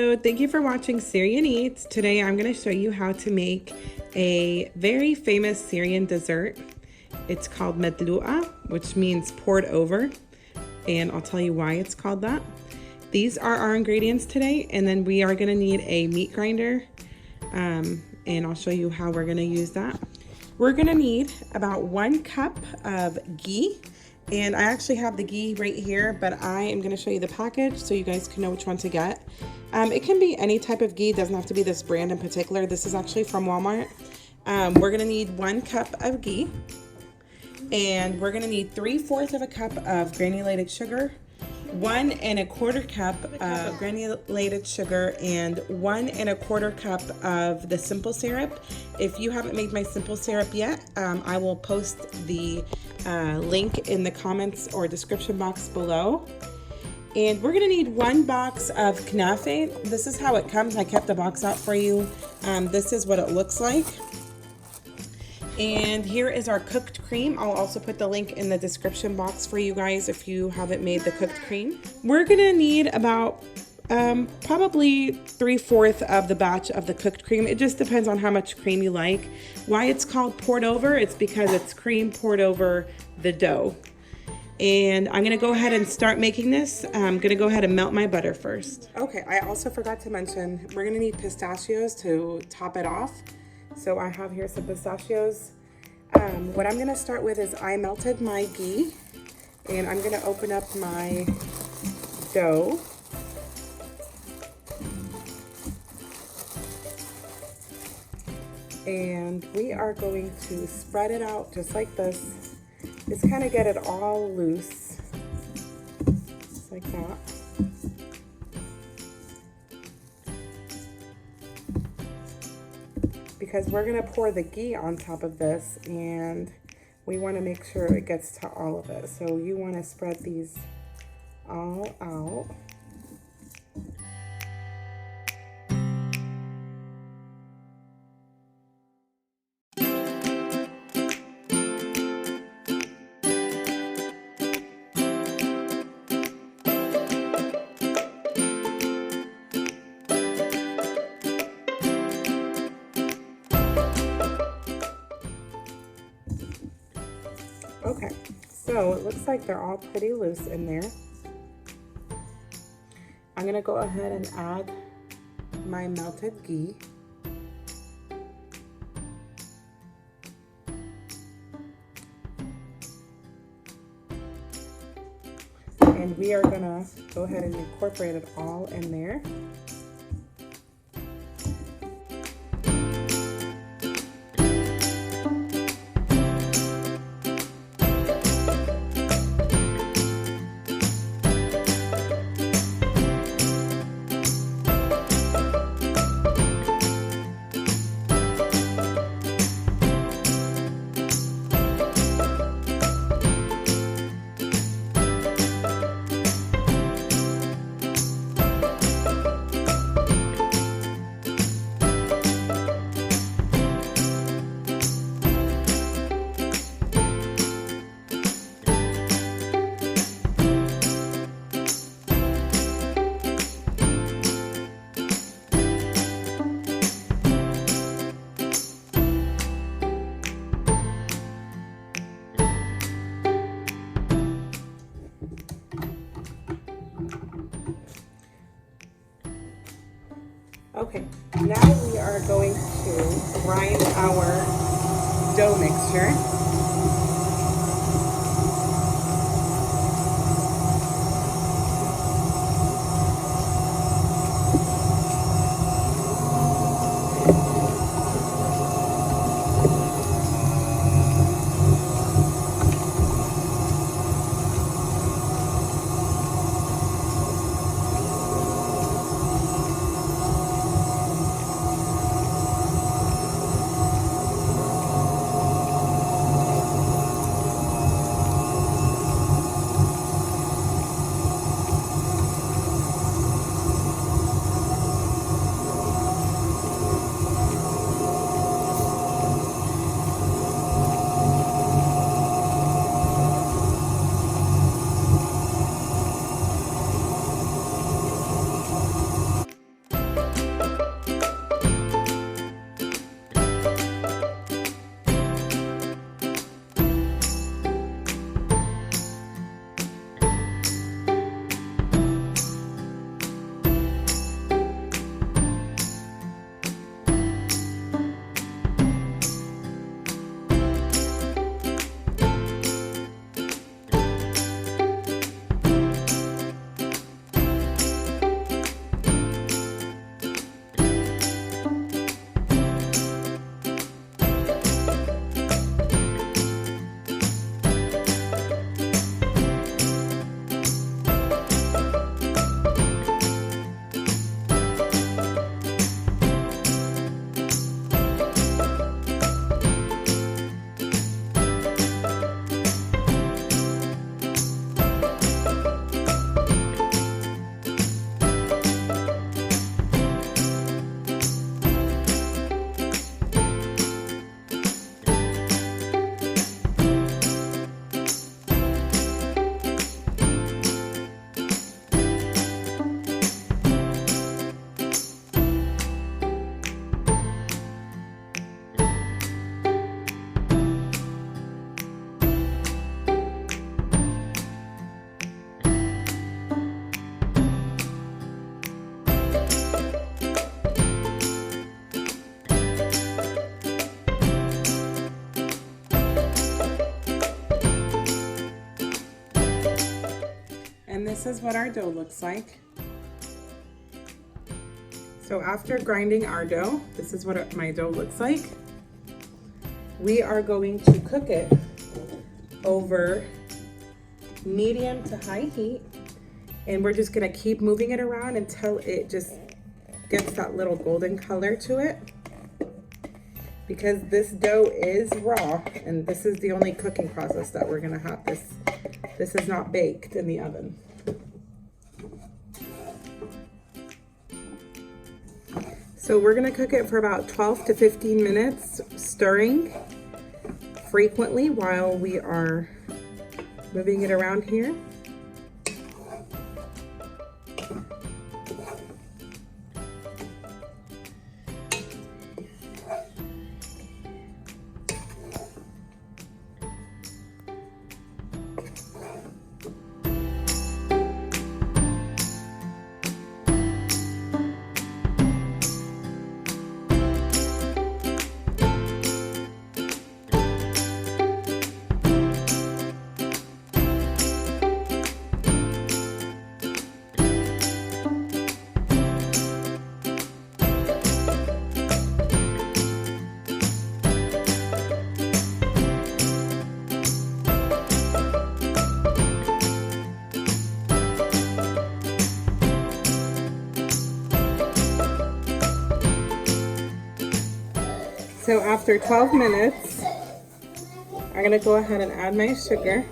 Hello, thank you for watching Syrian Eats. Today I'm going to show you how to make a very famous Syrian dessert. It's called Madlouka, which means poured over, and I'll tell you why it's called that. These are our ingredients today, and then we are going to need a meat grinder, and I'll show you how we're going to use that. We're going to need about 1 cup of ghee. And I actually have the ghee right here, but I am going to show you the package so you guys can know which one to get. It can be any type of ghee, doesn't have to be this brand in particular. This is actually from Walmart. We're going to need 1 cup of ghee, and we're going to need 3/4 of a cup of granulated sugar, 1 1/4 cup of granulated sugar, and 1 1/4 cup of the simple syrup. If you haven't made my simple syrup yet, I will post the link in the comments or description box below. And we're gonna need 1 box of Kanafi. This is how it comes. I kept the box out for you. This is what it looks like. And here is our cooked cream. I'll also put the link in the description box for you guys if you haven't made the cooked cream. We're gonna need about probably 3/4 of the batch of the cooked cream. It just depends on how much cream you like. Why it's called poured over, it's because it's cream poured over the dough. And I'm gonna go ahead and start making this. I'm gonna go ahead and melt my butter first. Okay, I also forgot to mention, we're gonna need pistachios to top it off. So I have here some pistachios. What I'm gonna start with is I melted my ghee, and I'm gonna open up my dough. And we are going to spread it out just like this. Just kind of get it all loose, just like that. Because we're gonna pour the ghee on top of this, and we wanna make sure it gets to all of it. So you wanna spread these all out. Okay, so it looks like they're all pretty loose in there. I'm gonna go ahead and add my melted ghee. And we are gonna go ahead and incorporate it all in there. Okay, now we are going to grind our dough mixture. this is what our dough looks like. So after grinding our dough, this is what my dough looks like. We are going to cook it over medium to high heat, and we're just gonna keep moving it around until it just gets that little golden color to it. Because this dough is raw, and this is the only cooking process that we're gonna have. This is not baked in the oven. So we're gonna cook it for about 12 to 15 minutes, stirring frequently while we are moving it around here. So after 12 minutes, I'm gonna go ahead and add my sugar.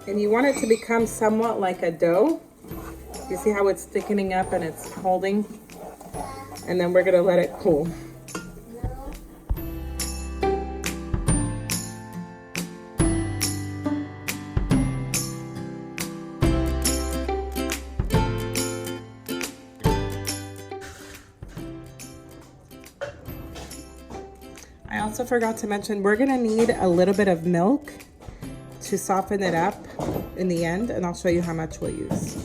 And you want it to become somewhat like a dough. You see how it's thickening up and it's holding? And then we're gonna let it cool. I also forgot to mention, we're gonna need a little bit of milk to soften it up in the end, and I'll show you how much we'll use.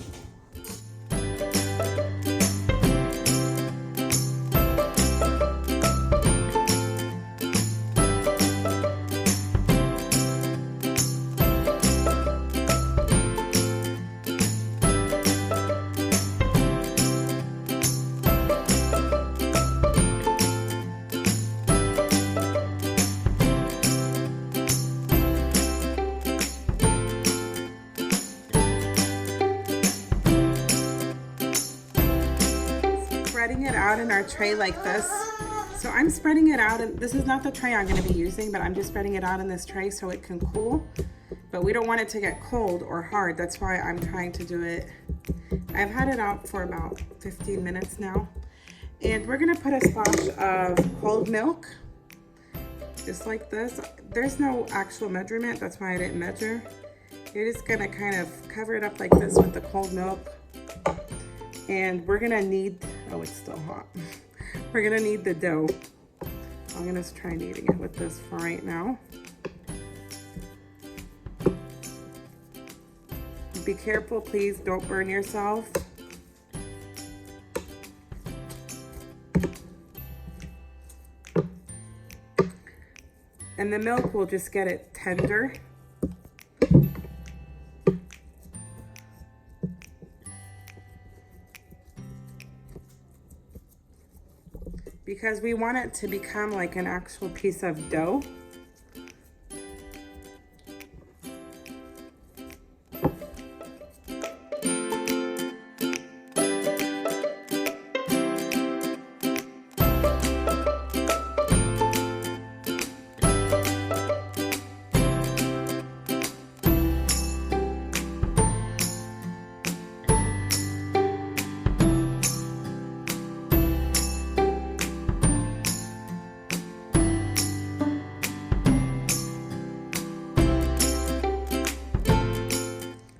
Spreading it out in our tray like this. So I'm spreading it out, and this is not the tray I'm going to be using, but I'm just spreading it out in this tray so it can cool. But we don't want it to get cold or hard. That's why I'm trying to do it. I've had it out for about 15 minutes now. And we're going to put a splash of cold milk, just like this. There's no actual measurement. That's why I didn't measure. You're just going to kind of cover it up like this with the cold milk. And we're gonna knead, oh, it's still hot. We're gonna knead the dough. I'm gonna try kneading it with this for right now. Be careful, please don't burn yourself. And the milk will just get it tender. Because we want it to become like an actual piece of dough.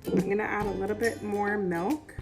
I'm gonna add a little bit more milk.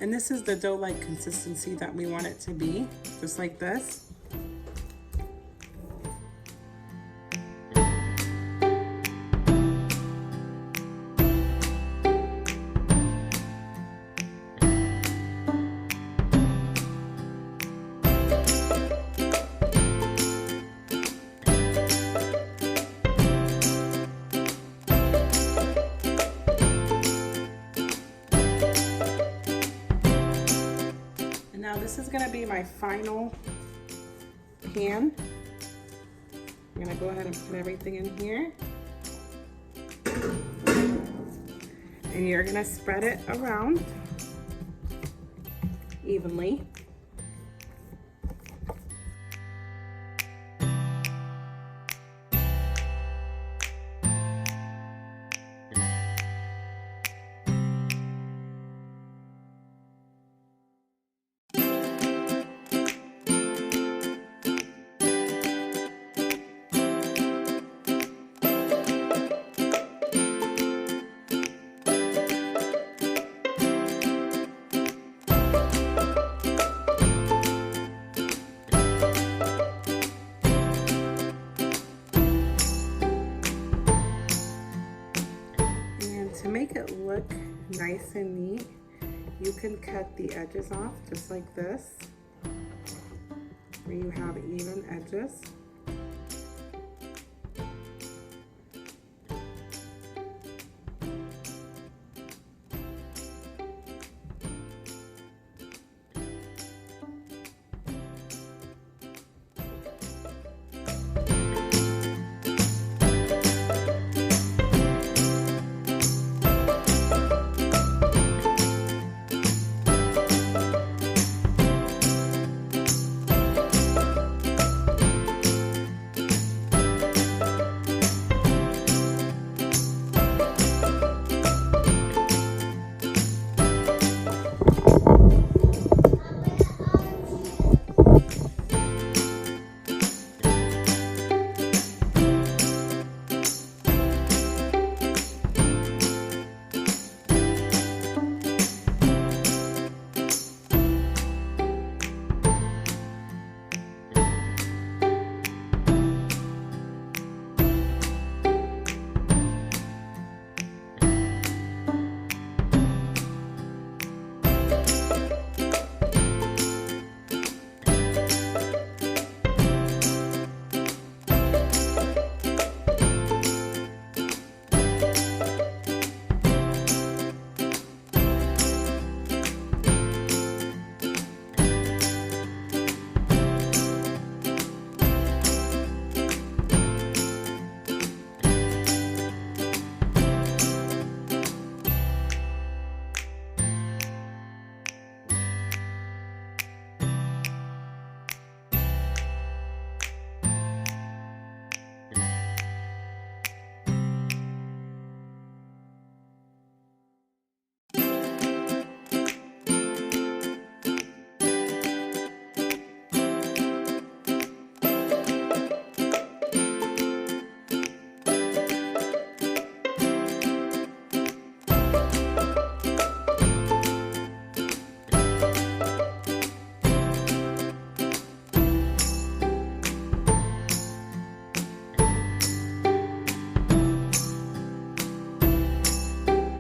And this is the dough-like consistency that we want it to be, just like this. Now this is gonna be my final pan. I'm gonna go ahead and put everything in here. And you're gonna spread it around evenly. To make it look nice and neat, you can cut the edges off just like this, where you have even edges.